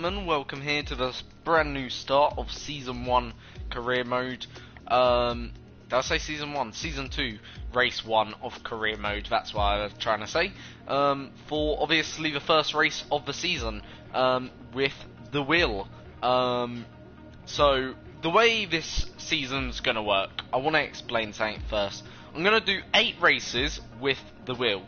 Welcome here to this brand new start of Season 1 Career Mode. Did I say Season 1? Season 2 Race 1 of Career Mode, that's what I was trying to say. For obviously the first race of the season, with the wheel. So, the way this season's gonna work, I want to explain something first. I'm gonna do 8 races with the wheel.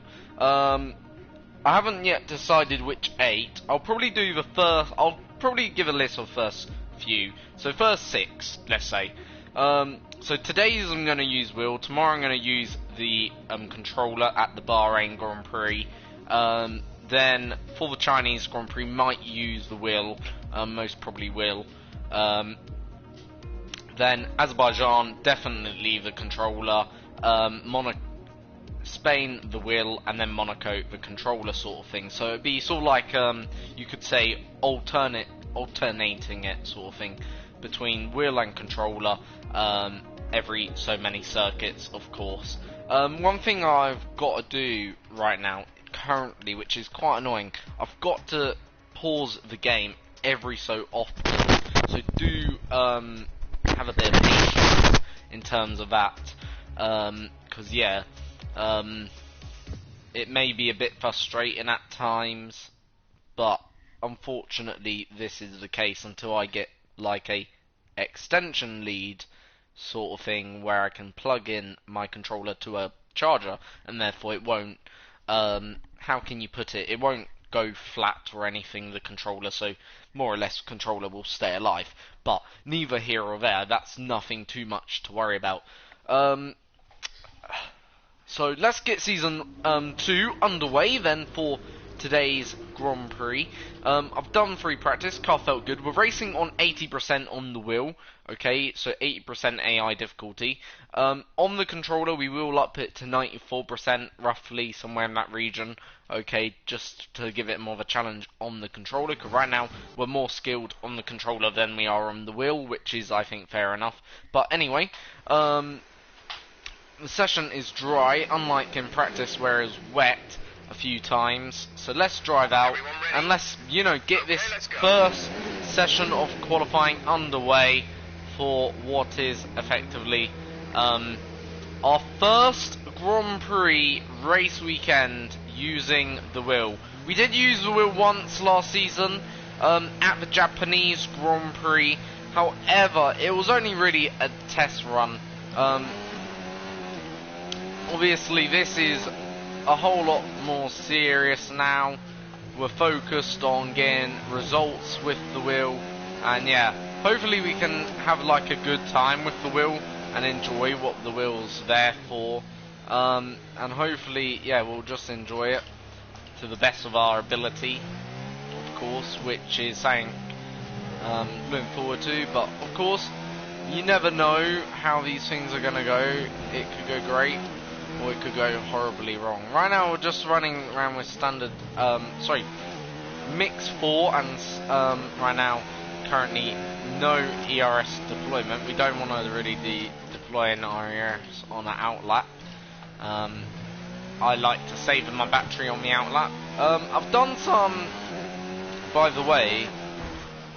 I haven't yet decided which 8. I'll probably do the first. I'll probably give a list of first few. So first 6, let's say. So today's I'm going to use wheel. Tomorrow I'm going to use the controller at the Bahrain Grand Prix. Then for the Chinese Grand Prix, might use the wheel. Most probably will. Then Azerbaijan, definitely the controller. Spain the wheel, and then Monaco the controller, sort of thing. So it'd be sort of like you could say alternating it, sort of thing, between wheel and controller every so many circuits, of course. One thing I've got to do right now currently, which is quite annoying, I've got to pause the game every so often, so do have a bit of patience in terms of that, because yeah, it may be a bit frustrating at times, but unfortunately this is the case until I get like a extension lead sort of thing where I can plug in my controller to a charger, and therefore it won't, how can you put it, it won't go flat or anything, the controller, so more or less the controller will stay alive. But neither here or there, that's nothing too much to worry about. So let's get season 2 underway then for today's Grand Prix. I've done free practice, car felt good. We're racing on 80% on the wheel, okay, so 80% AI difficulty. On the controller we will up it to 94%, roughly somewhere in that region, okay, just to give it more of a challenge on the controller, because right now we're more skilled on the controller than we are on the wheel, which is, I think, fair enough. But anyway, the session is dry, unlike in practice where it's wet a few times. So let's drive out and let's, you know, get this first session of qualifying underway for what is effectively our first Grand Prix race weekend using the wheel. We did use the wheel once last season at the Japanese Grand Prix. However, it was only really a test run. Obviously this is a whole lot more serious now. We're focused on getting results with the wheel, and yeah, hopefully we can have like a good time with the wheel and enjoy what the wheel's there for, and hopefully, yeah, we'll just enjoy it to the best of our ability, of course, which is something looking forward to. But of course, you never know how these things are gonna go. It could go great, or it could go horribly wrong. Right now we're just running around with standard, mix 4, and right now currently no ERS deployment. We don't want to really deploy an ERS on an outlap. I like to save my battery on the outlap. I've done some, by the way,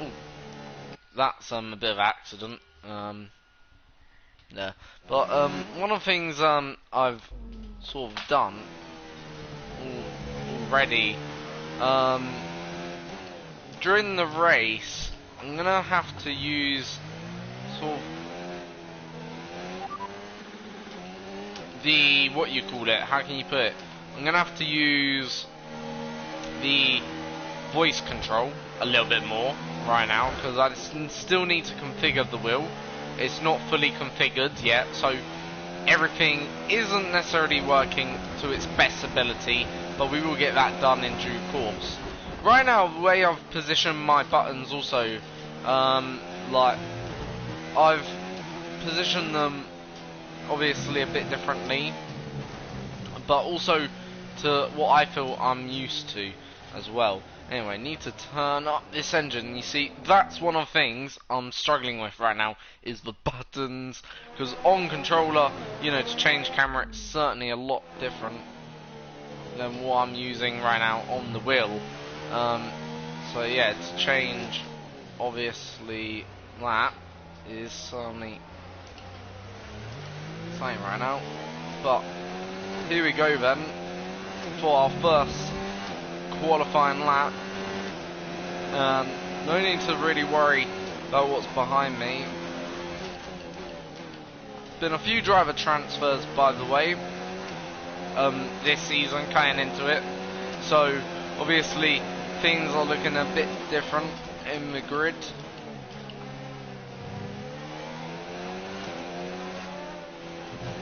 ooh, that's a bit of accident. Yeah, but one of the things I've sort of done already, during the race, I'm gonna have to use sort of the, what you call it, how can you put it, I'm gonna have to use the voice control a little bit more right now, because I still need to configure the wheel. It's not fully configured yet, so everything isn't necessarily working to its best ability, but we will get that done in due course. Right now, the way I've positioned my buttons also, like, I've positioned them obviously a bit differently, but also to what I feel I'm used to as well. Anyway, need to turn up this engine. You see, that's one of the things I'm struggling with right now, is the buttons, because on controller, you know, to change camera, it's certainly a lot different than what I'm using right now on the wheel. So yeah, to change, obviously that is something right now. But here we go then for our first qualifying lap. No need to really worry about what's behind me. Been a few driver transfers, by the way, this season, coming into it. So obviously things are looking a bit different in the grid.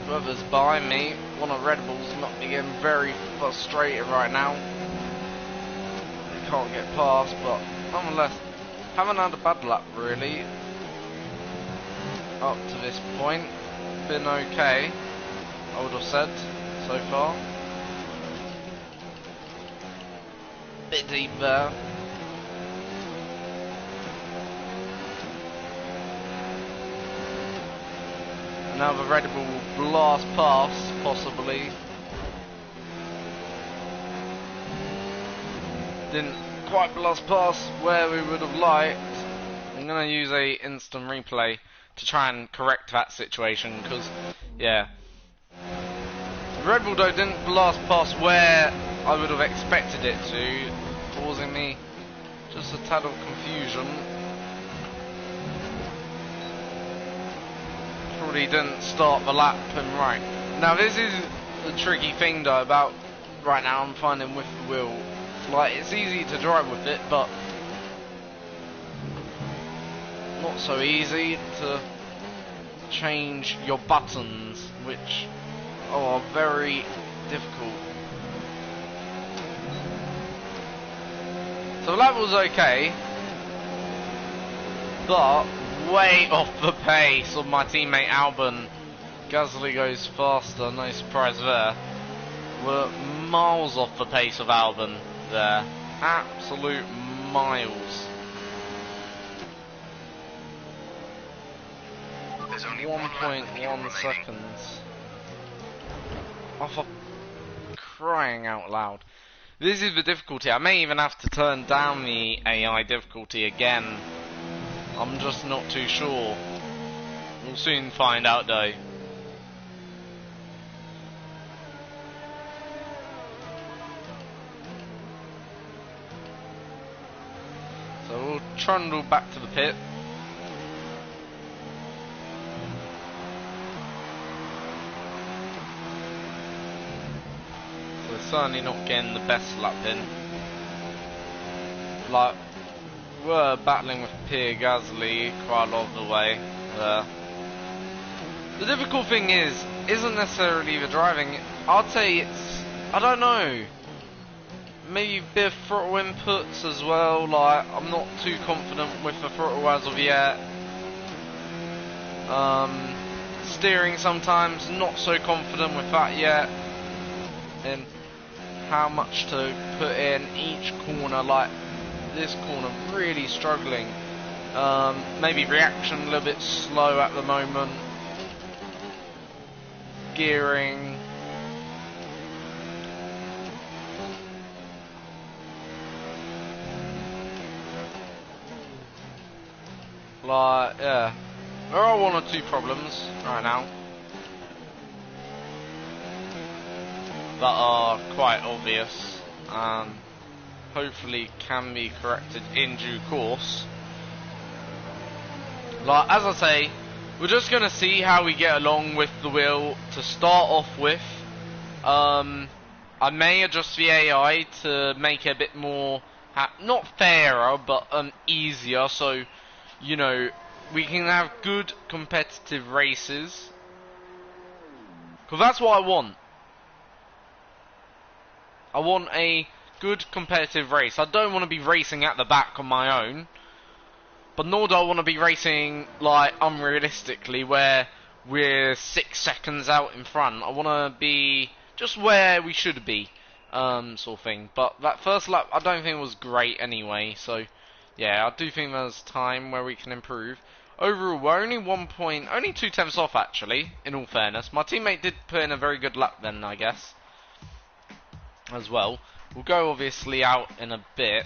Whoever's behind me, one of Red Bull's not getting very frustrated right now. They can't get past, but nonetheless, haven't had a bad lap really up to this point. Been okay, I would have said, so far. Bit deep there. Now the Red Bull will blast past, possibly. Didn't quite blast past where we would have liked. I'm going to use a instant replay to try and correct that situation, because, yeah. The Red Bull though didn't blast past where I would have expected it to, causing me just a tad of confusion. Probably didn't start the lap and right. Now this is the tricky thing though about right now I'm finding with the wheel. Like, it's easy to drive with it, but not so easy to change your buttons, which are very difficult. So the lap was okay, but way off the pace of my teammate Albon. Gasly goes faster, no surprise there. We're miles off the pace of Albon there. Absolute miles. There's only 1.1 seconds. Oh, for crying out loud. This is the difficulty. I may even have to turn down the AI difficulty again. I'm just not too sure. We'll soon find out though. So we'll trundle back to the pit. So certainly not getting the best lap in. Like, we're battling with Pierre Gasly quite a lot of the way there. The difficult thing isn't necessarily the driving. I'd say it's, I don't know, maybe a bit of throttle inputs as well. Like, I'm not too confident with the throttle as of yet. Steering sometimes, not so confident with that yet. And how much to put in each corner, like this corner really struggling. Maybe reaction a little bit slow at the moment. Gearing. Like, yeah. There are one or two problems right now that are quite obvious and hopefully can be corrected in due course. Like, as I say, we're just going to see how we get along with the wheel to start off with. I may adjust the AI to make it a bit more, not fairer, but easier, so, you know, we can have good competitive races. Because that's what I want. I want a good competitive race. I don't want to be racing at the back on my own, but nor do I want to be racing like unrealistically where we're 6 seconds out in front. I want to be just where we should be, sort of thing. But that first lap I don't think was great anyway, so yeah, I do think there's time where we can improve. Overall, we're only only 2/10 off actually, in all fairness. My teammate did put in a very good lap then, I guess, as well. We'll go obviously out in a bit.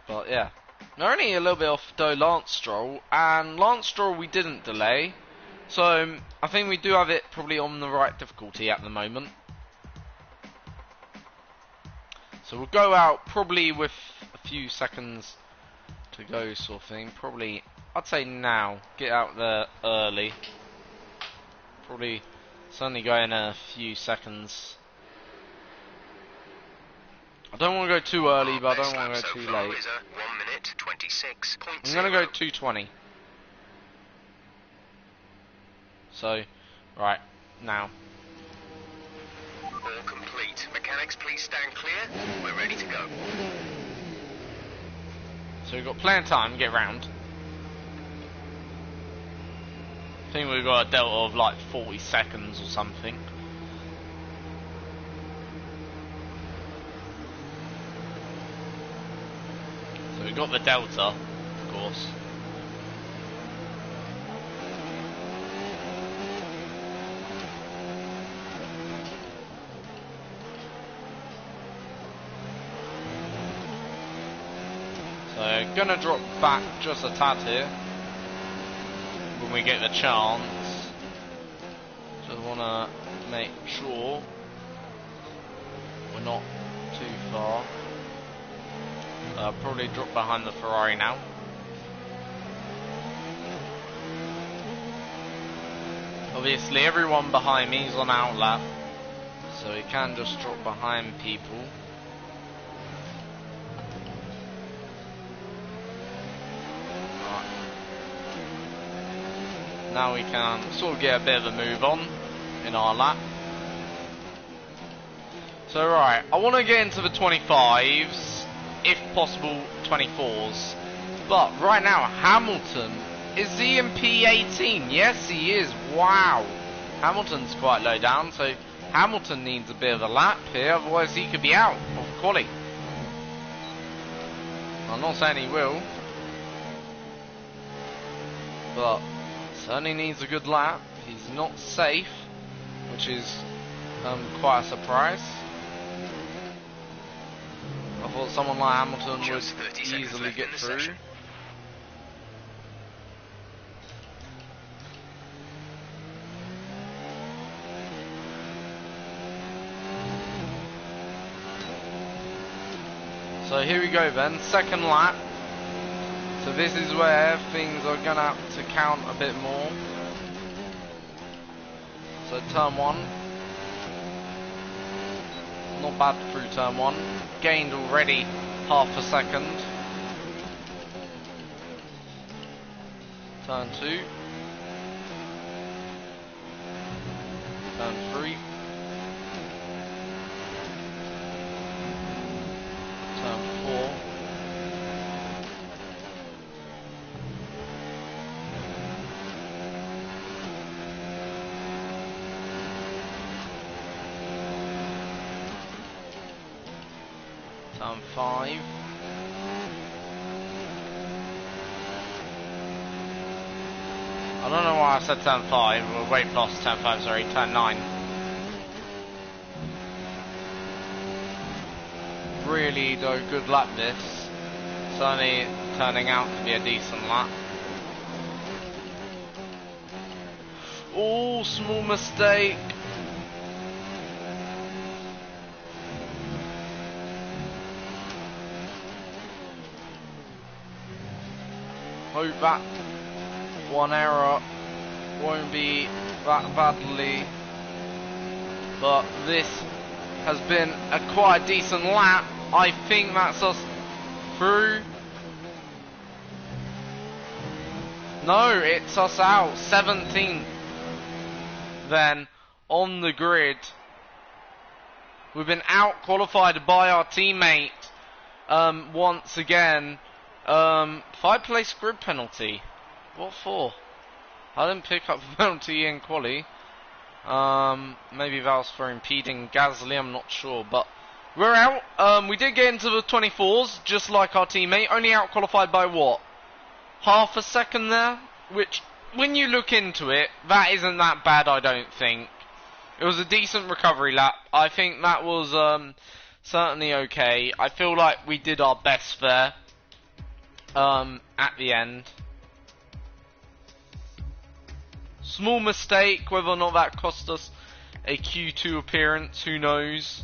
But yeah, we're only a little bit off though Lance Stroll, and Lance Stroll we didn't delay, so I think we do have it probably on the right difficulty at the moment. So we'll go out probably with a few seconds to go sort of thing. Probably, I'd say now, get out there early. Probably, certainly go in a few seconds. I don't want to go too early, but I don't want to go too late. 1 minute 26.0. I'm going to go 2:20. So, right, now. All complete. Mechanics, please stand clear. We're ready to go. So we've got plenty of time to get round. I think we've got a delta of like 40 seconds or something. So we've got the delta, of course. So gonna drop back just a tad here when we get the chance. Just wanna make sure we're not too far. Probably drop behind the Ferrari now. Obviously everyone behind me is on outlap, so we can just drop behind people. Now we can sort of get a bit of a move on in our lap. So right, I want to get into the 25s, if possible 24s. But right now, Hamilton, is he in P18? Yes, he is. Wow. Hamilton's quite low down, so Hamilton needs a bit of a lap here, otherwise he could be out of quali. I'm not saying he will, but certainly needs a good lap. He's not safe, which is quite a surprise. I thought someone like Hamilton would easily get through. So here we go then, second lap. So this is where things are gonna have to count a bit more. So turn one. Not bad through turn one. Gained already half a second. Turn two. Turn three. Turn four. Turn 5. I don't know why I said turn 5. We're way past turn 5, sorry. Turn 9. Really though, good lap this. Certainly turning out to be a decent lap. Oh, small mistake. Hope that one error won't be that badly, but this has been a quite decent lap. I think that's us through. No, it's us out. 17th then on the grid. We've been out qualified by our teammate once again. 5-place grid penalty. What for? I didn't pick up the penalty in quali. Maybe that was for impeding Gasly, I'm not sure. But we're out. We did get into the 24s, just like our teammate. Only out qualified by what? Half a second there? Which, when you look into it, that isn't that bad, I don't think. It was a decent recovery lap. I think that was certainly okay. I feel like we did our best there. at the end. Small mistake, whether or not that cost us a Q2 appearance, who knows.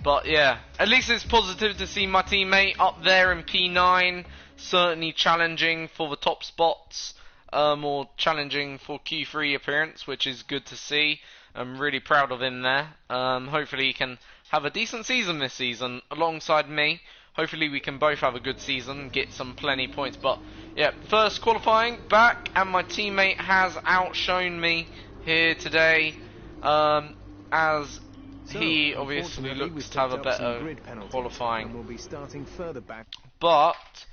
But yeah, at least it's positive to see my teammate up there in P9, certainly challenging for the top spots, or challenging for Q3 appearance, which is good to see. I'm really proud of him there. Hopefully he can have a decent season this season alongside me. Hopefully we can both have a good season, get some plenty points. But yeah, first qualifying back, and my teammate has outshone me here today, as he obviously looks to have a better qualifying. We'll be starting further back. But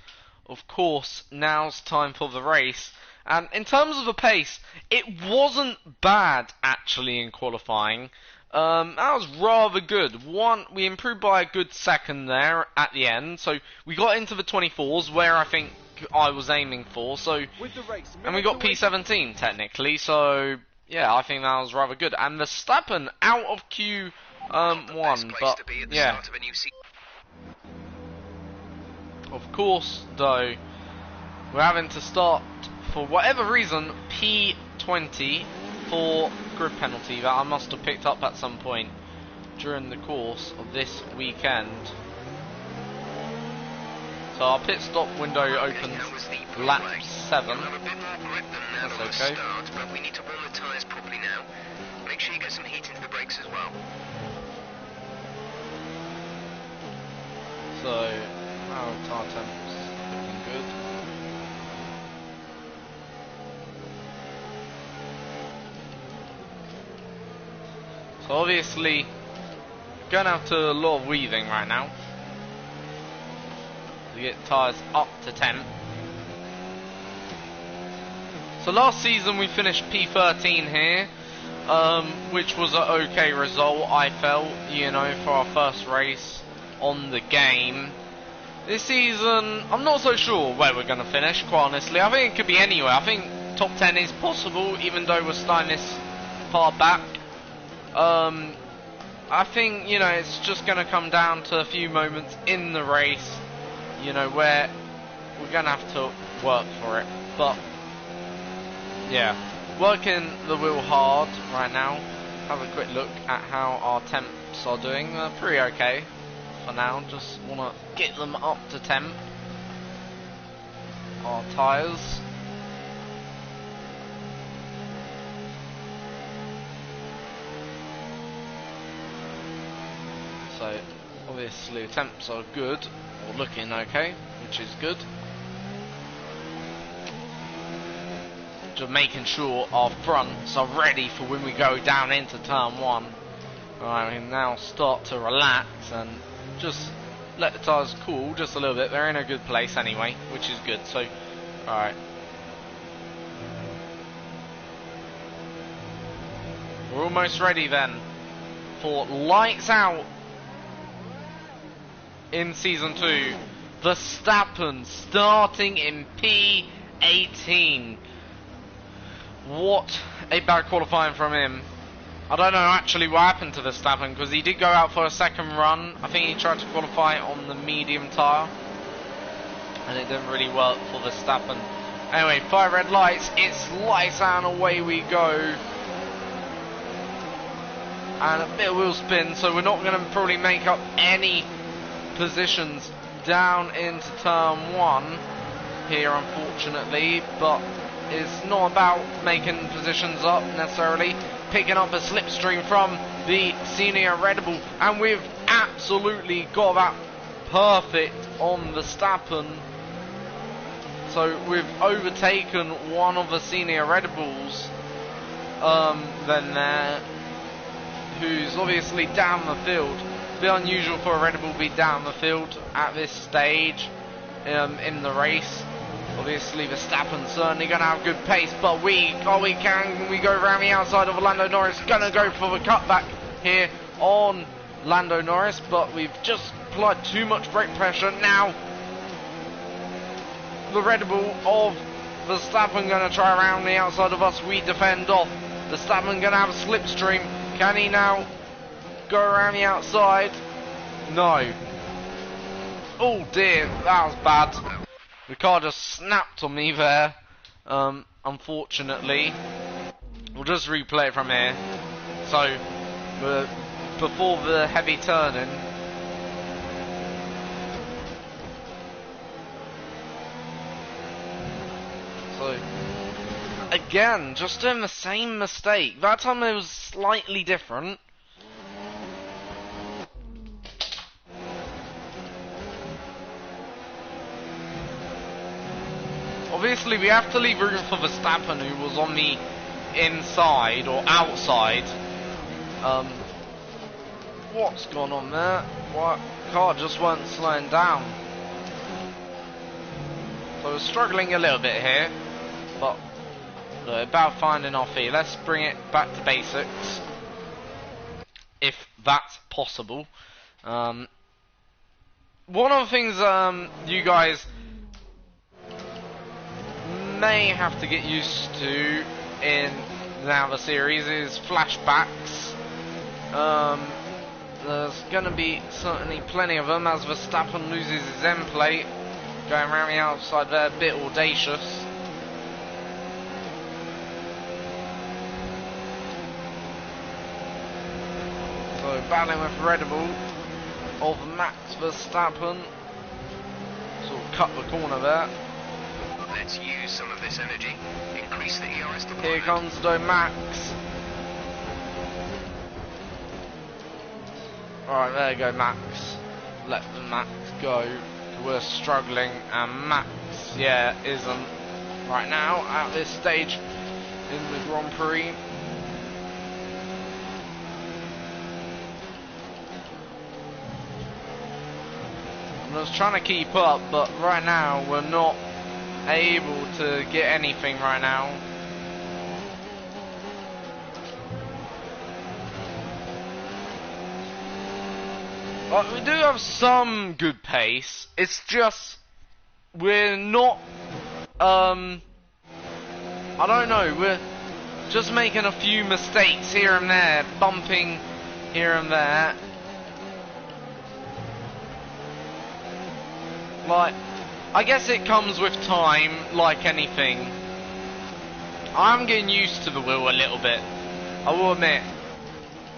of course, now's time for the race. And in terms of the pace, it wasn't bad actually in qualifying. That was rather good. We improved by a good second there at the end, so we got into the 24s where I think I was aiming for. So, and we got P17 technically. So yeah, I think that was rather good. And Verstappen out of Q1, but yeah. Of course, though, we're having to start, for whatever reason, P20 for grid penalty that I must have picked up at some point during the course of this weekend. So our pit stop window opens lap 7. That's okay. But we need to warm the tyres properly now. Make sure you get some heat into the brakes as well. So our tyre temp's looking good. So obviously, going to have to do a lot of weaving right now to get tyres up to 10. So last season we finished P13 here, which was an okay result, I felt, you know, for our first race on the game. This season, I'm not so sure where we're going to finish, quite honestly. I think it could be anywhere. I think top 10 is possible, even though we're starting this far back. I think, you know, it's just going to come down to a few moments in the race, you know, where we're going to have to work for it. But, yeah, working the wheel hard right now. Have a quick look at how our temps are doing. They're pretty okay for now. Just want to get them up to temp. Our tyres. So obviously the temps are good, or looking okay, which is good. Just making sure our fronts are ready for when we go down into turn 1. Alright, we can now start to relax and just let the tyres cool just a little bit. They're in a good place anyway, which is good. So, alright. We're almost ready then for lights out in Season 2. Verstappen starting in P18. What a bad qualifying from him. I don't know actually what happened to Verstappen, because he did go out for a second run. I think he tried to qualify on the medium tyre, and it didn't really work for Verstappen. Anyway, 5 red lights, it's lights out and away we go. And a bit of wheel spin, so we're not going to probably make up any positions down into turn 1 here, unfortunately, but it's not about making positions up necessarily. Picking up a slipstream from the senior Red Bull, and we've absolutely got that perfect on Verstappen. So we've overtaken one of the senior Red Bulls then there, who's obviously down the field. It's a bit unusual for a Red Bull to be down the field at this stage in the race. Obviously Verstappen's certainly going to have good pace, but we go around the outside of Lando Norris. Going to go for the cutback here on Lando Norris, but we've just applied too much brake pressure. Now the Red Bull of Verstappen going to try around the outside of us. We defend off. Verstappen going to have a slipstream. Can he now go around the outside? No. Oh dear, that was bad. The car just snapped on me there. Unfortunately. We'll just replay it from here. So, before the heavy turning. So, again, just doing the same mistake. That time it was slightly different. Obviously, we have to leave room for Verstappen, who was on the inside or outside. What's gone on there? What? Car just weren't slowing down. So we're struggling a little bit here, but about finding our feet. Let's bring it back to basics, if that's possible. One of the things you guys may have to get used to in now the series is flashbacks. There's gonna be certainly plenty of them as Verstappen loses his end plate, going around the outside there, a bit audacious. So battling with Red Bull of Max Verstappen, sort of cut the corner there. Let's use some of this energy. Increase the ERS deployment. Here comes the Max. Alright, there you go, Max. Let the Max go. We're struggling, and Max, yeah, isn't right now at this stage in the Grand Prix. I'm just trying to keep up, but right now we're not able to get anything right now. Like, we do have some good pace. It's just we're not I don't know, we're just making a few mistakes here and there, bumping here and there. Like, I guess it comes with time, like anything. I'm getting used to the wheel a little bit, I will admit.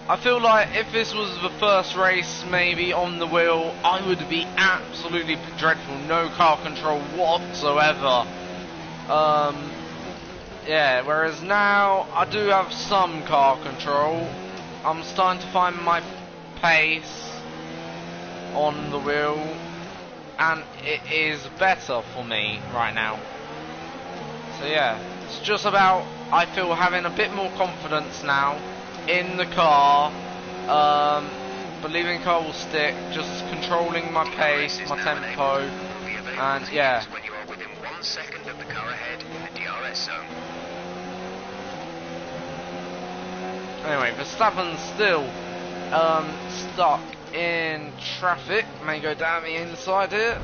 I feel like if this was the first race maybe on the wheel, I would be absolutely dreadful, no car control whatsoever. Yeah, whereas now I do have some car control. I'm starting to find my pace on the wheel, and it is better for me right now. So yeah, it's just about, I feel, having a bit more confidence now in the car, believing the car will stick, just controlling my pace, my tempo, and yeah. When you are within 1 second of the car ahead in the DRS zone. Anyway, Verstappen's still stuck in traffic. May go down the inside here.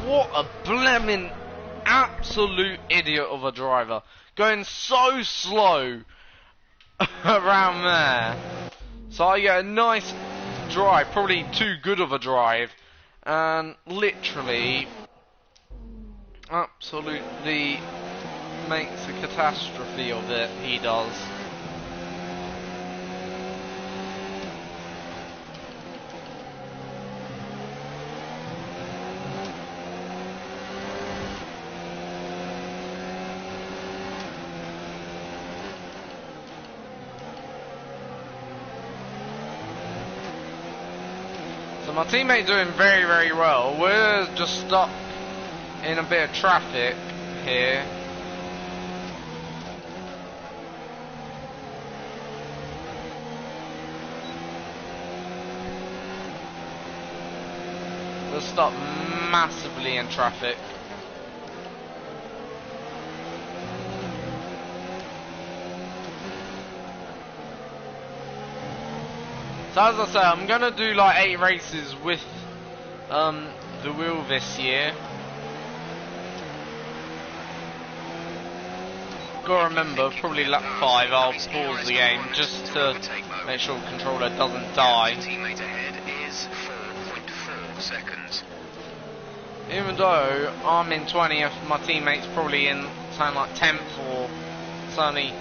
What a blemmin' absolute idiot of a driver. Going so slow around there. So I get a nice drive, probably too good of a drive, and literally absolutely makes a catastrophe of it, he does. So my teammate doing very, very well. We're just stuck in a bit of traffic here. We're stuck massively in traffic. So as I say, I'm gonna do like 8 races with the wheel this year. gotta remember, probably lap 5, I'll pause the game just to make sure the controller doesn't die. Teammate ahead is 4.4 seconds. Even though I'm in 20th, my teammate's probably in something like 10th or certainly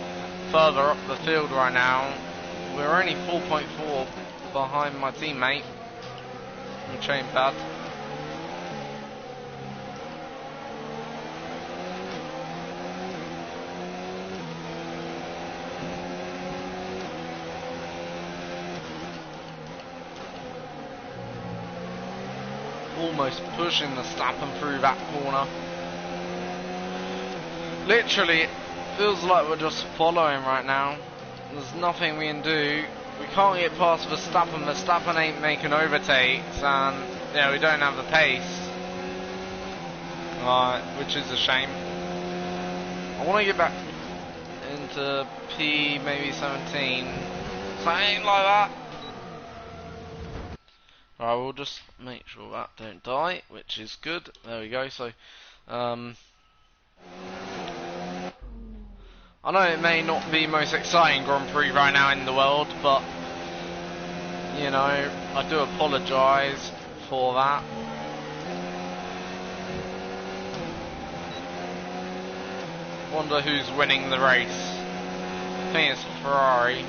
further up the field right now. We're only 4.4 behind my teammate, which ain't bad. Almost pushing the Stappen through that corner. Literally, it feels like we're just following right now. There's nothing we can do. We can't get past Verstappen. Verstappen ain't making overtakes, and yeah, we don't have the pace. Which is a shame. I want to get back into P, maybe 17, something like that. Right, we'll just make sure that don't die, which is good. There we go. So, I know it may not be the most exciting Grand Prix right now in the world, but you know, I do apologise for that. Wonder who's winning the race. I think it's Ferrari.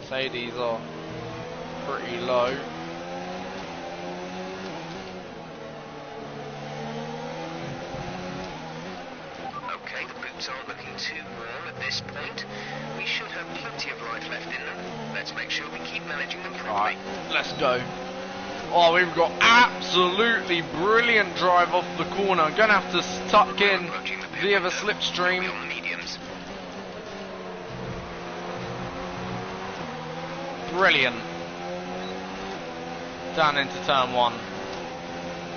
Mercedes are pretty low. Okay, the boots aren't looking too warm at this point. We should have plenty of life left in them. Let's make sure we keep managing them properly. Right, let's go. Oh, we've got absolutely brilliant drive off the corner. Gonna have to tuck in via the slipstream. On the mediums. Brilliant. Down into turn 1.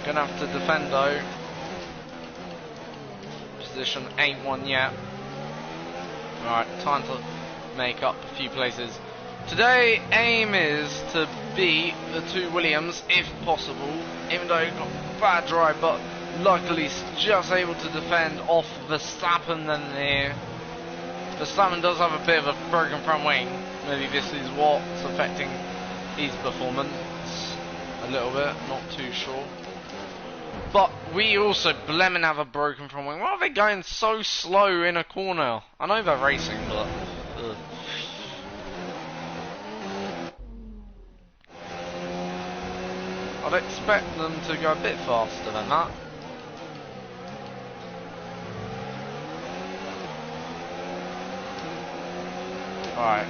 Gonna have to defend though. Position ain't one yet. Alright, time to make up a few places. Today, aim is to beat the 2 Williams if possible, even though he got bad drive, but luckily just able to defend off Verstappen then there. Verstappen does have a bit of a broken front wing. Maybe this is what's affecting his performance a little bit, not too sure. But we also blemmin' have a broken front wing. Why are they going so slow in a corner? I know they're racing, but ugh. I'd expect them to go a bit faster than that. Alright.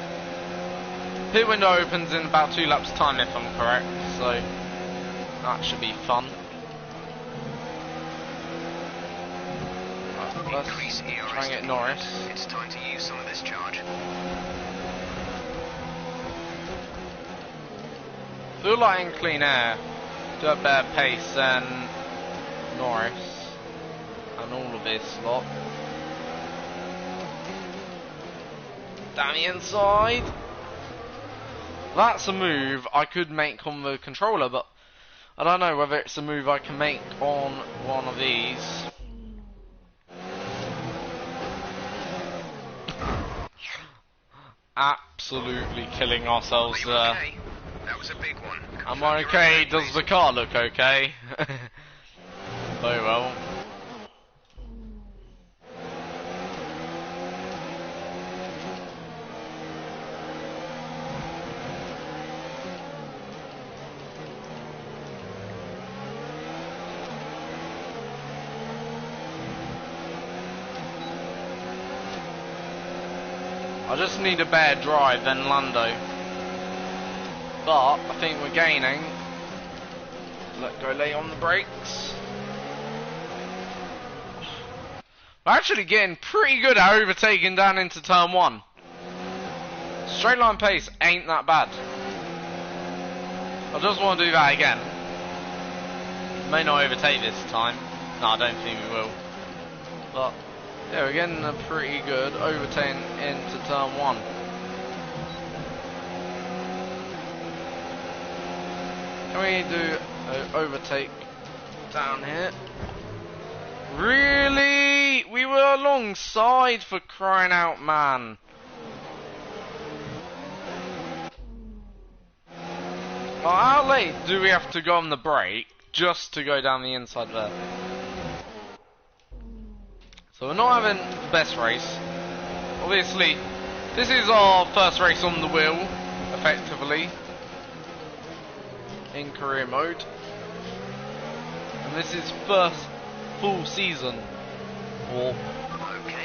Pit window opens in about 2 laps time if I'm correct, so that should be fun. Right, let's try and get Norris. It's time to use some of this charge. Feel like in clean air, do a better pace than Norris and all of this lot. Down the inside. That's a move I could make on the controller, but I don't know whether it's a move I can make on one of these. Absolutely killing ourselves there. Okay? That was a big one. Am I okay? Does the car look okay? Very well. I just need a better drive than Lando. But I think we're gaining. Let go late on the brakes. We're actually getting pretty good at overtaking down into turn 1. Straight line pace ain't that bad. I just want to do that again. May not overtake this time. No, I don't think we will. But yeah, we're getting a pretty good overtaking into turn 1. Can we do an overtake down here? Really? We were alongside, for crying out, man. Well, how late do we have to go on the brake just to go down the inside there? So we're not having the best race. Obviously, this is our first race on the wheel, effectively, in career mode. And this is first full season, or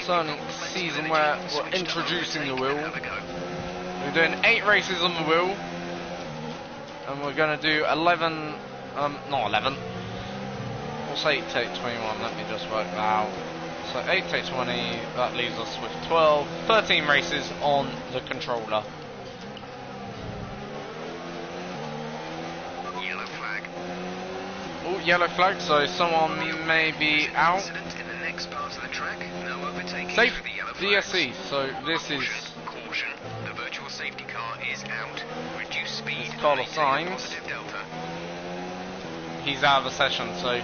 certainly season where we're introducing the wheel. We're doing 8 races on the wheel, and we're going to do 11, not 11, we'll say 8 take 21, let me just work that out. So 8 take 20, that leaves us with 12, 13 races on the controller. Yellow flag. Oh, yellow flag, so someone may be out. Incident in the next part of the track. No overtaking Safe through the yellow flags. DSC, so this is Caution. The virtual safety car is out. Reduce speed. Carlos maintain a Sainz. positive delta. He's out of the session, so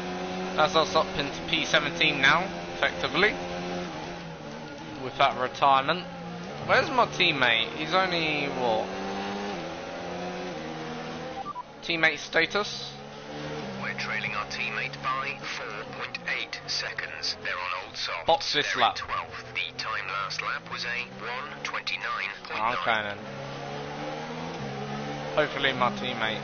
that's us up into P17 now, effectively, with that retirement. Where's my teammate? He's only, what? Teammate status? We're trailing our teammate by 4.8 seconds. They're on old softs. Box this They're lap. in 12th. The time last lap was a 1:29.9. Okay then. Hopefully my teammates.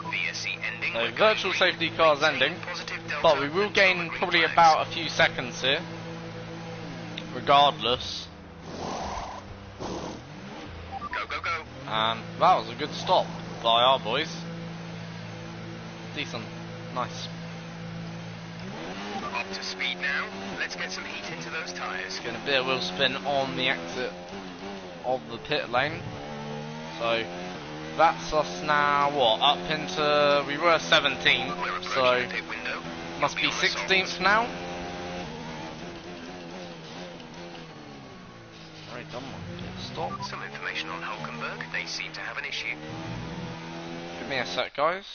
VSC ending. So We're virtual going safety green. car's Maintain ending, positive delta but we will until gain the green probably flags. about a few seconds here, regardless. Go, go, go. And that was a good stop by our boys. Decent, nice. Up to speed now. Let's get some heat into those tyres. Going to be a wheel spin on the exit of the pit lane. So that's us now, what, up into, we were 17th, We're approaching so the pit window. must You'll be on the 16th softs. now. Right, done one pit stop. Some information on Hulkenberg. They seem to have an issue. Give me a sec, guys.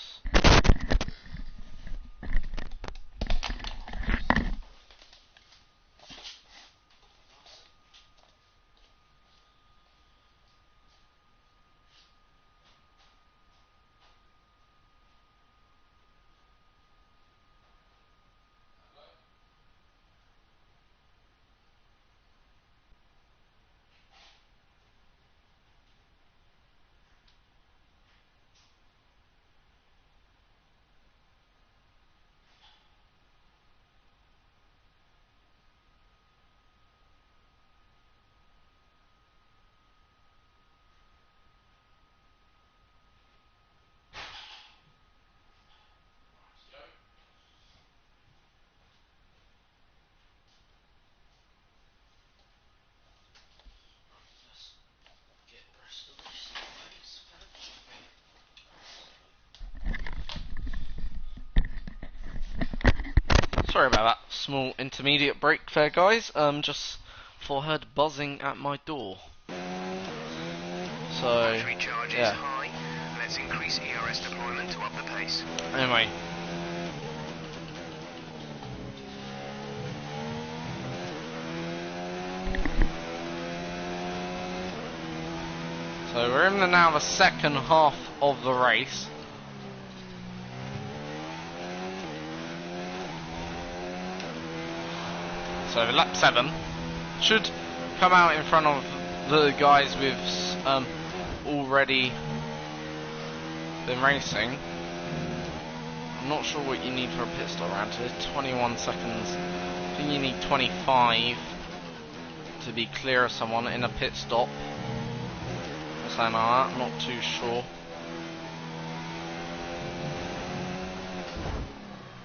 Sorry about that small intermediate break there, guys. Just for heard buzzing at my door. So, Battery charge is yeah. high. Let's increase ERS deployment to up the pace. Anyway. So we're in now the second half of the race. So lap 7 should come out in front of the guys with already been racing. I'm not sure what you need for a pit stop around here. 21 seconds. I think you need 25 to be clear of someone in a pit stop. Or something like that. I'm not too sure.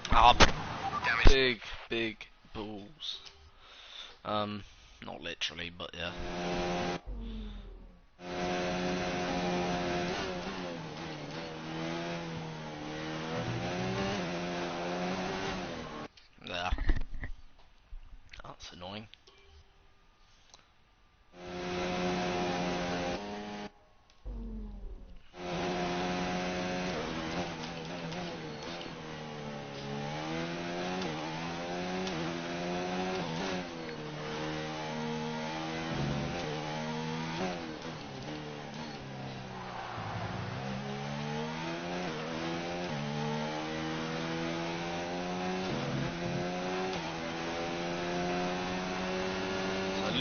Ah, big balls. Not literally, but yeah. Yeah. That's annoying.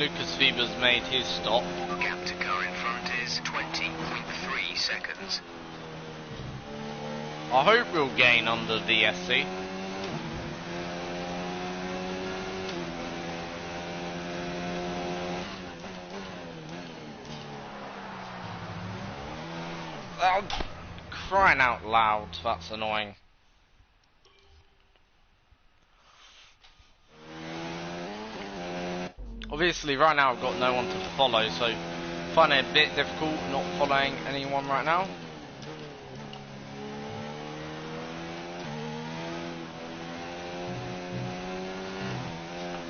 Lucas Weber's made his stop. Gap to car in front is 20.3 seconds. I hope we'll gain under the SC. Oh, crying out loud, that's annoying. Obviously right now I've got no one to follow, so I find it a bit difficult not following anyone right now.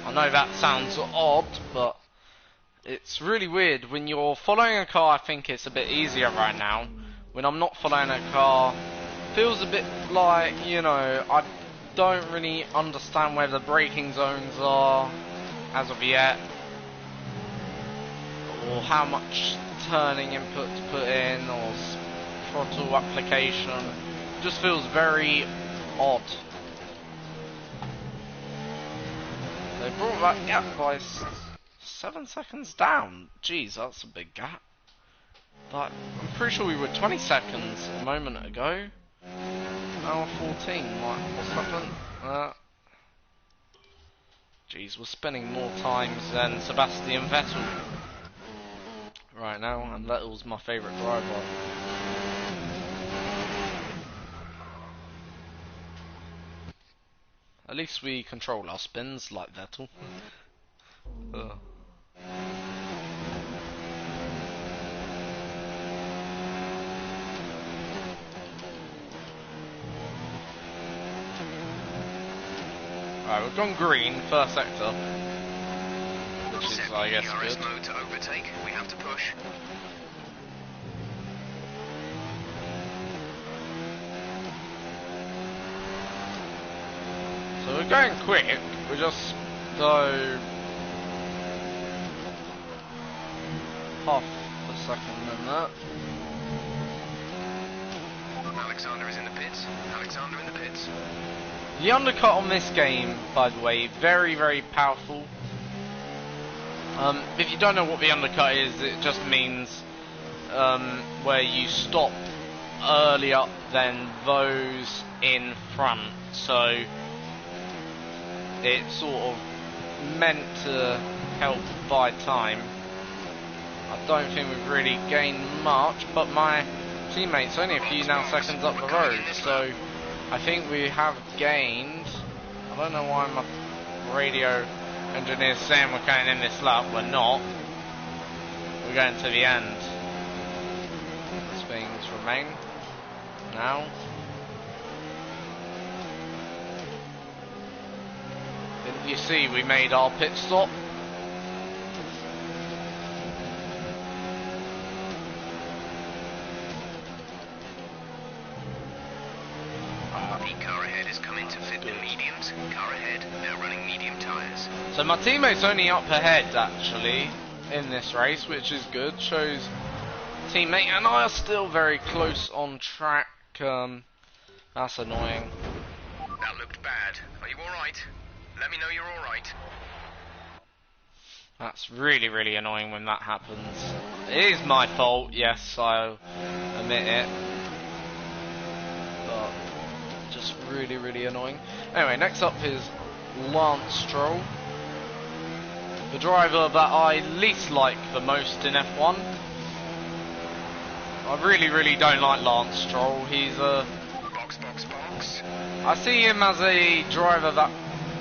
I know that sounds odd, but it's really weird. When you're following a car, I think it's a bit easier right now. When I'm not following a car, it feels a bit like, you know, I don't really understand where the braking zones are as of yet, or how much turning input to put in, or throttle application. It just feels very odd. They brought that gap by 7 seconds down. Jeez, that's a big gap. But I'm pretty sure we were 20 seconds a moment ago. Now 14. What's happened? Jeez, we're spending more times than Sebastian Vettel right now, and Vettel's my favourite driver. At least we control our spins like Vettel. Alright, we've gone green, first sector. Which is, I guess, good. Mode to overtake. We have to push. So we're going quick, we just go half a second than that. Alexander is in the pits. Alexander in the pits. The undercut on this game, by the way, very, very powerful. If you don't know what the undercut is, it just means where you stop earlier than those in front. So it's sort of meant to help buy time. I don't think we've really gained much, but my teammate's only a few now seconds up the road, so I think we have gained. I don't know why my radio engineer's saying we're going in this lap. We're not. We're going to the end. These things remain now. Didn't you see we made our pit stop? The car ahead is coming to fit the mediums. Car ahead, they're running medium tyres. So my teammate's only up ahead actually in this race, which is good. Shows teammate and I are still very close on track. That's annoying. That looked bad. Are you alright? Let me know you're alright. That's really, really annoying when that happens. It is my fault, yes, I'll admit it. But just really, really annoying. Anyway, next up is Lance Stroll. The driver that I least like the most in F1. I really, really don't like Lance Stroll. He's a... Box. I see him as a driver that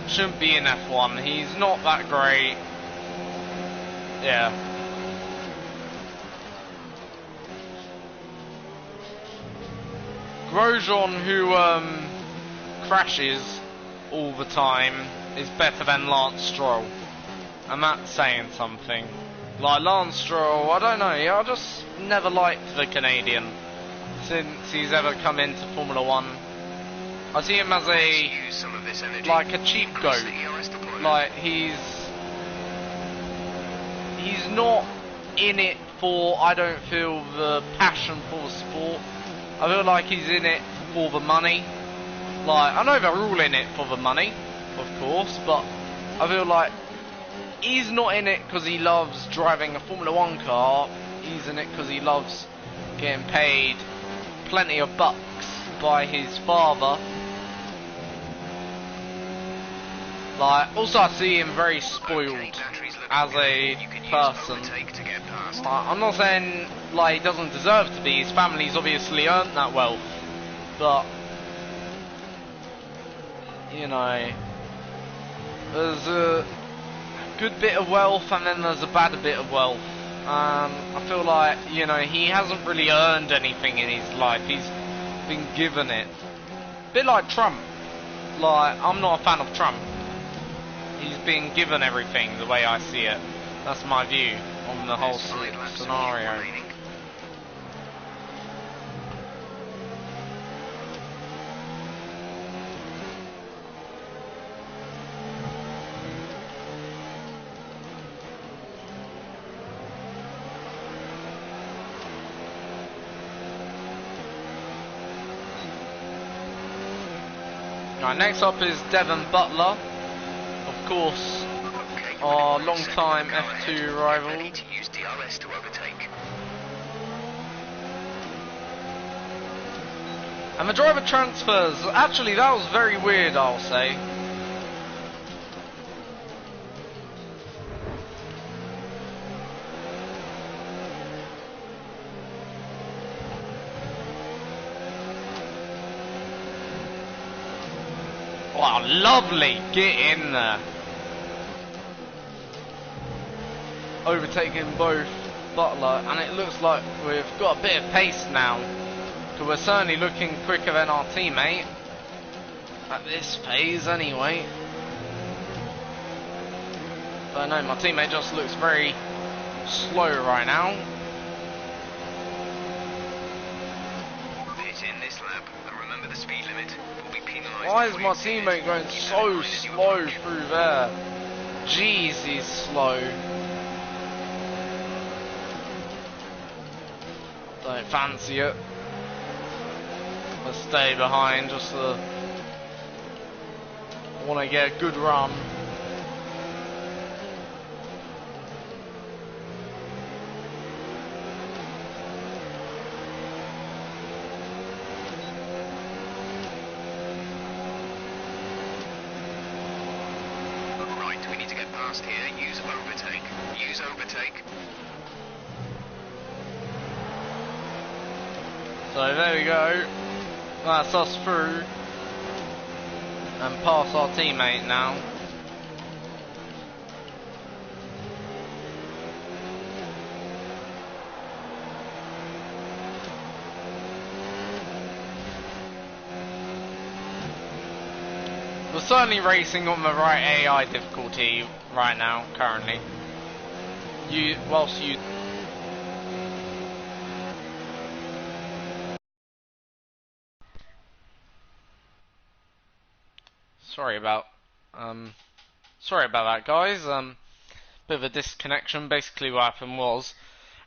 shouldn't be in F1. He's not that great. Yeah. Grosjean, who crashes all the time, is better than Lance Stroll. And that's saying something. Like Lance Stroll, I don't know, I just never liked the Canadian since he's ever come into Formula 1. I see him as like a cheap goat. Like he's not in it for, I don't feel, the passion for the sport. I feel like he's in it for the money. Like, I know they're all in it for the money, of course, but I feel like he's not in it because he loves driving a Formula 1 car. He's in it because he loves getting paid plenty of bucks by his father. Like, also I see him very spoiled as a person. I'm not saying like he doesn't deserve to be. His family's obviously earned that wealth, but you know, there's a good bit of wealth and then there's a bad bit of wealth. I feel like, you know, he hasn't really earned anything in his life. He's been given it. A bit like Trump. Like, I'm not a fan of Trump. He's been given everything the way I see it. That's my view on the whole scenario. Right, next up is Devon Butler, of course, our long-time F2 rival. And the driver transfers, actually that was very weird, I'll say. Wow, lovely, get in there. Overtaking both Butler, and it looks like we've got a bit of pace now. So we're certainly looking quicker than our teammate. At this phase anyway. But no, my teammate just looks very slow right now. Hit in this lap, and remember the speed limit. Why is my teammate going so slow through there? Jeez, he's slow. Don't fancy it. Let's stay behind just to... I want to get a good run. Here, use overtake. Use overtake. So there we go. That's us through and past our teammate now. We're certainly racing on the right AI difficulty right now, currently. Whilst you... Sorry about that, guys. Bit of a disconnection. Basically what happened was,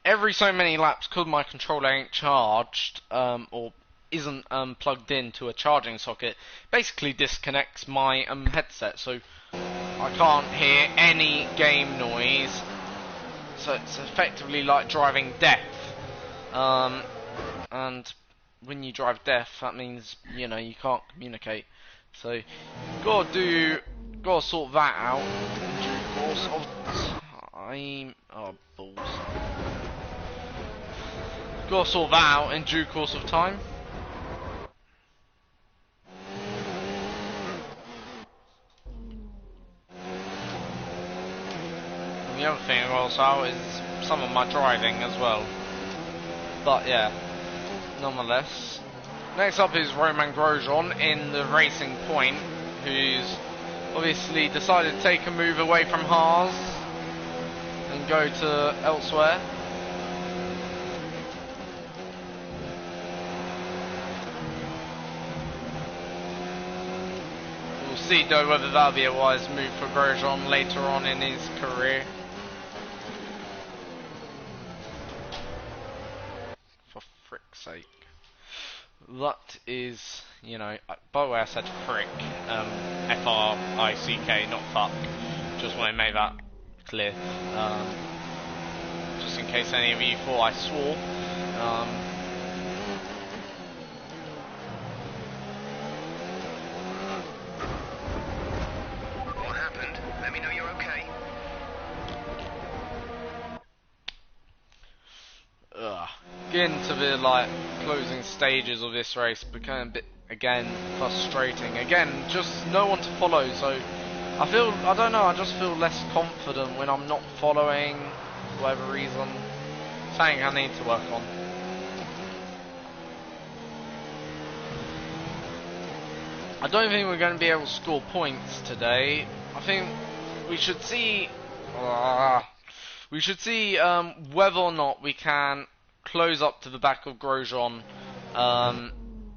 every so many laps, because my controller ain't charged, or isn't plugged into a charging socket, basically disconnects my headset, so I can't hear any game noise. So it's effectively like driving deaf. And when you drive deaf, that means, you know, you can't communicate. So gotta sort that out in due course of time. Oh balls. Gotta sort that out in due course of time. And the other thing also is some of my driving as well. But yeah, nonetheless. Next up is Roman Grosjean in the Racing Point, who's obviously decided to take a move away from Haas and go to elsewhere. We'll see though whether that'll be a wise move for Grosjean later on in his career. For frick's sake. That is, you know, by the way I said frick, F-R-I-C-K, not fuck. Just want to make that clear. Just in case any of you thought I swore. What happened? Let me know you're okay. Getting to the like closing stages of this race became a bit again frustrating. Again, just no one to follow, so I don't know, I just feel less confident when I'm not following for whatever reason. Something I need to work on. I don't think we're going to be able to score points today. I think we should see whether or not we can close up to the back of Grosjean.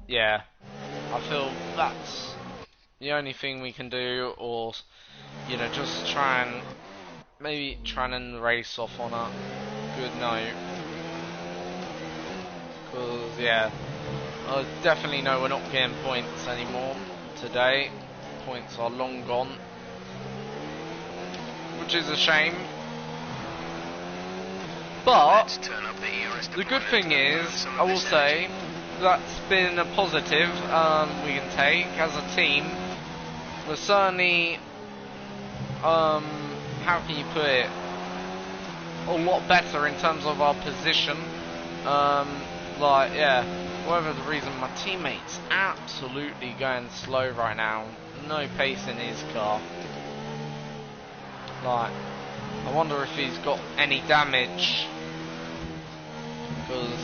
Yeah, I feel that's the only thing we can do, or just maybe try and end the race off on a good note. Because yeah, I definitely know we're not getting points anymore today. Points are long gone, which is a shame. But the good thing is, I will say, that's been a positive we can take as a team. We're certainly, how can you put it, a lot better in terms of our position. Whatever the reason, my teammate's absolutely going slow right now. No pace in his car. Like, I wonder if he's got any damage, because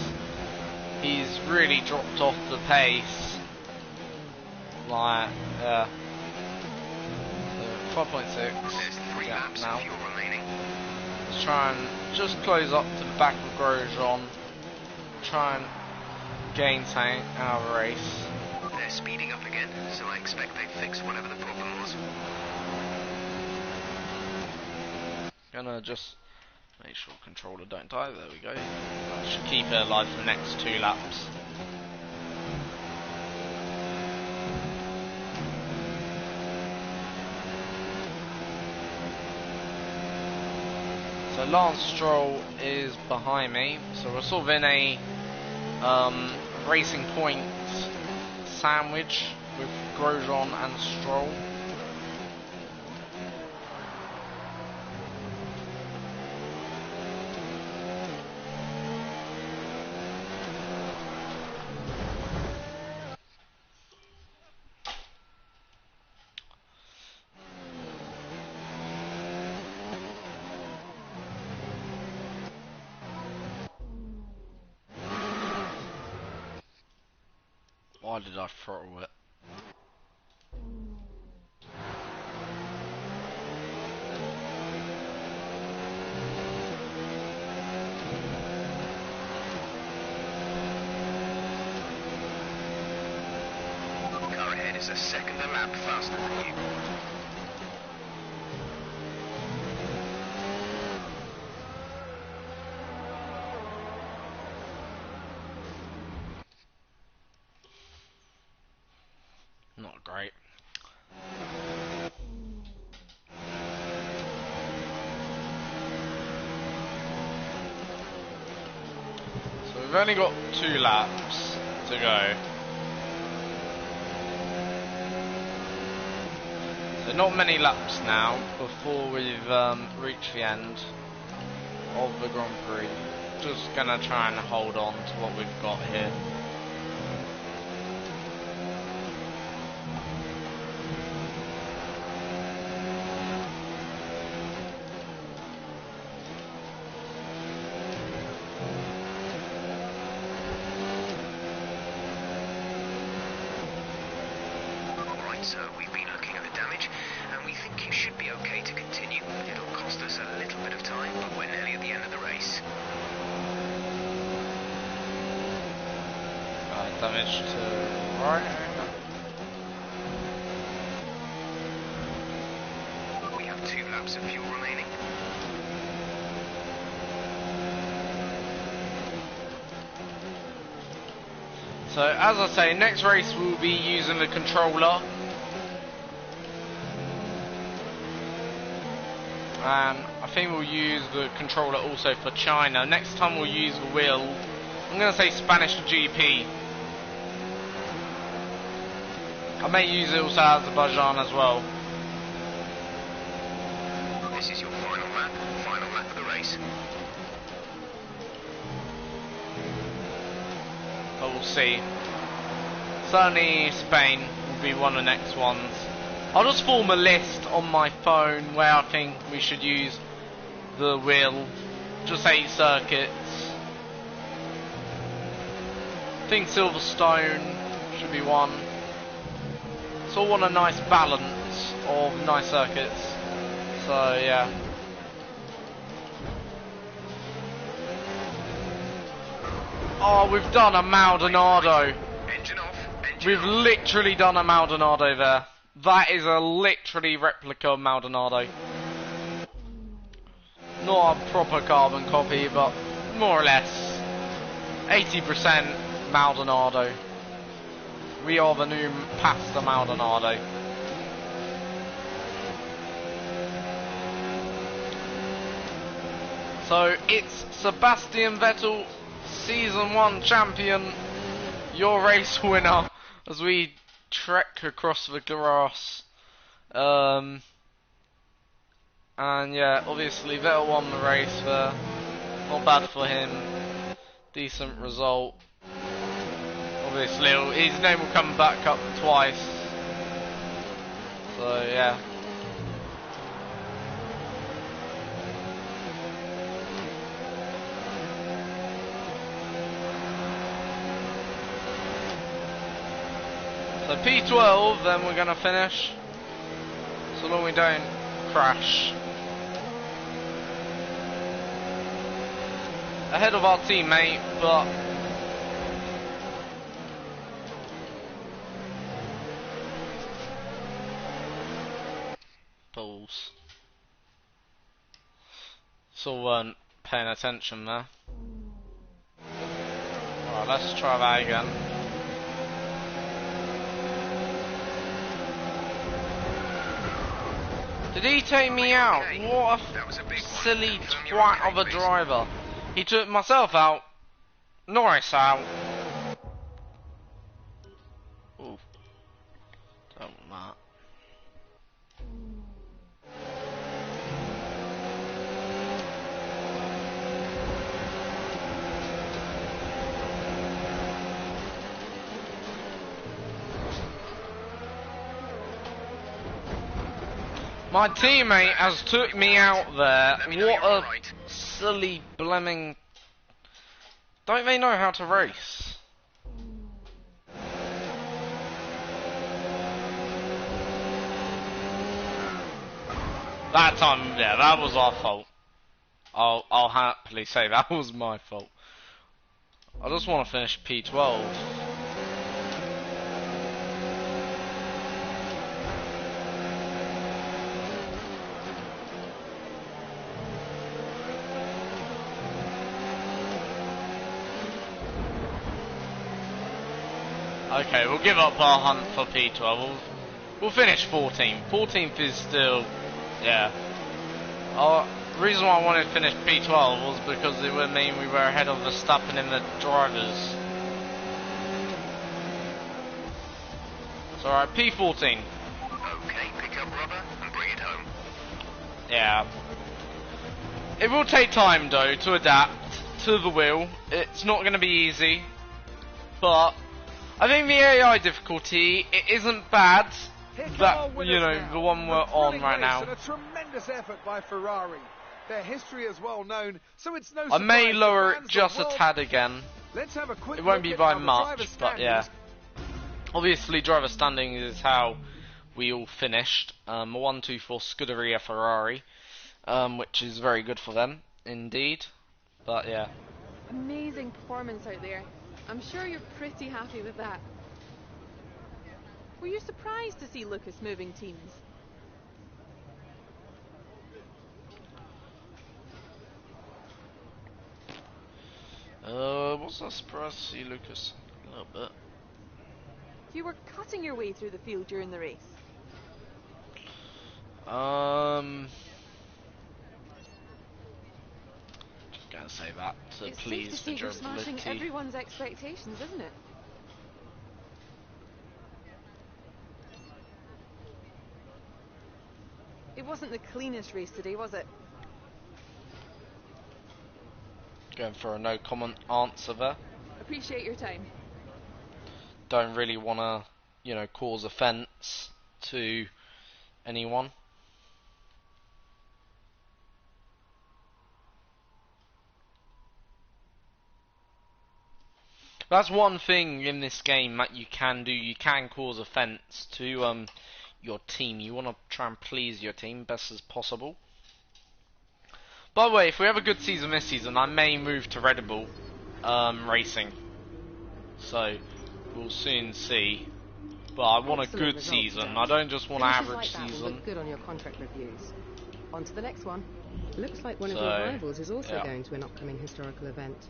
he's really dropped off the pace. Like, yeah. 5.6. There's 3 laps now. of fuel remaining. Let's try and just close up to the back of Grosjean. Try and gain something out of the race. They're speeding up again, so I expect they fixed whatever the problem was. Gonna just make sure controller don't die. There we go. I should keep it alive for the next 2 laps. So Lance Stroll is behind me, so we're sort of in a racing point sandwich with Grosjean and Stroll. Why did I throttle it? Car ahead is a second a lap faster than you. Not great. So we've only got 2 laps to go. So not many laps now before we've reached the end of the Grand Prix. Just gonna try and hold on to what we've got here. So we've been looking at the damage, and we think you should be okay to continue. It'll cost us a little bit of time, but we're nearly at the end of the race. Damage to right. We have 2 laps of fuel remaining. So as I say, next race we'll be using the controller. and I think we'll use the controller also for China. Next time we'll use the wheel. I'm going to say Spanish GP. I may use it also Azerbaijan as well. This is your final lap of the race. But we'll see. Certainly Spain will be one of the next ones. I'll just form a list on my phone where I think we should use the wheel. Just 8 circuits. I think Silverstone should be one. So I want a nice balance of nice circuits. So yeah. Oh, we've done a Maldonado. Engine off. We've literally done a Maldonado there. That is a literally replica of Maldonado. Not a proper carbon copy, but more or less. 80% Maldonado. We are the new Pasta Maldonado. So it's Sebastian Vettel, Season 1 champion, your race winner, as we trek across the grass. And yeah, obviously Vettel won the race there. Not bad for him. Decent result. Obviously his name will come back up twice. So yeah. So P12, then we're gonna finish. So long we don't crash. Ahead of our teammate, but balls. So weren't paying attention there. Alright, let's try that again. Did he take me out? What a silly twat of a driver. He took myself out. Norris out. Ooh. Don't want that. My teammate has took me out there. What a silly blemming. Don't they know how to race? That time, yeah, that was our fault. I'll happily say that was my fault. I just want to finish P12. Okay, we'll give up our hunt for P12. We'll finish 14th. 14th is still, yeah. The reason why I wanted to finish P12 was because it would mean we were ahead of Verstappen in the drivers. It's alright, P14. Okay, pick up rubber and bring it home. Yeah. It will take time though to adapt to the wheel. It's not going to be easy, but I think the AI difficulty, it isn't bad. That, you know, the one we're on right now. And a tremendous effort by Ferrari. Their history is well known, so it's no I may surprise lower the it fans just of a world- tad again. Let's have a quick It won't look be at by how the much, driver's but yeah. standings. Obviously, driver standing is how we all finished. 1-2 for Scuderia Ferrari, which is very good for them, indeed. But yeah. Amazing performance out there. I'm sure you're pretty happy with that. Were you surprised to see Lucas moving teams? Was I surprised to see Lucas? A little bit. You were cutting your way through the field during the race. going to say that to It's safe to please say you're smashing durability. everyone's expectations, isn't it? It wasn't the cleanest race today, was it? Going for a no comment answer there. Appreciate your time. Don't really want to, you know, cause offence to anyone. That's one thing in this game that you can do. You can cause offence to your team. You want to try and please your team best as possible. By the way, if we have a good season this season, I may move to Red Bull racing. So we'll soon see. But I want a good season. I don't just want an average season. Look good on your contract reviews. On to the next one. Looks like one of your rivals is also going to an upcoming historical event.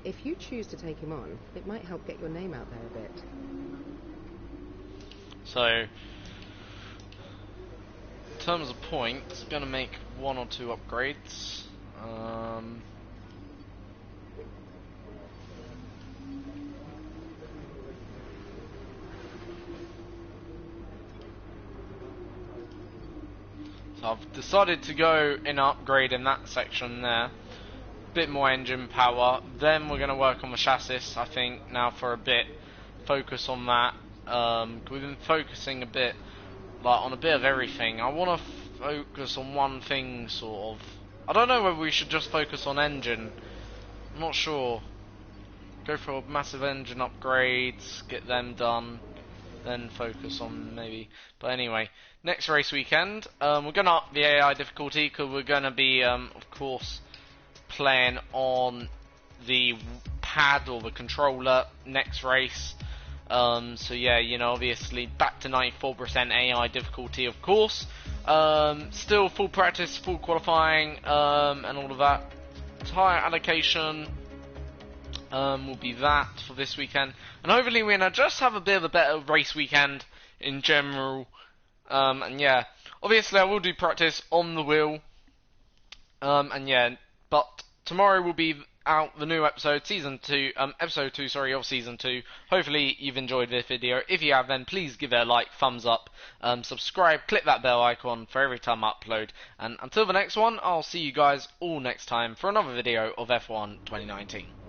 If you choose to take him on, it might help get your name out there a bit. So, in terms of points, going to make 1 or 2 upgrades. So I've decided to go in upgrade in that section there. Bit more engine power. Then we're going to work on the chassis, I think, now for a bit. Focus on that. We've been focusing a bit, like, on a bit of everything. I want to focus on one thing, sort of. I don't know whether we should just focus on engine. I'm not sure. Go for massive engine upgrades, get them done, then focus on maybe. But anyway, next race weekend, we're going to up the AI difficulty because we're going to be, of course, playing on the pad or the controller next race. So yeah, you know, obviously back to 94% AI difficulty, of course. Still full practice, full qualifying, and all of that. Tyre allocation will be that for this weekend, and hopefully we're gonna just have a bit of a better race weekend in general. And yeah, obviously I will do practice on the wheel. And yeah, but tomorrow will be out the new episode, episode 2, sorry, of season 2. Hopefully you've enjoyed this video. If you have, then please give it a like, thumbs up, subscribe, click that bell icon for every time I upload. And until the next one, I'll see you guys all next time for another video of F1 2019.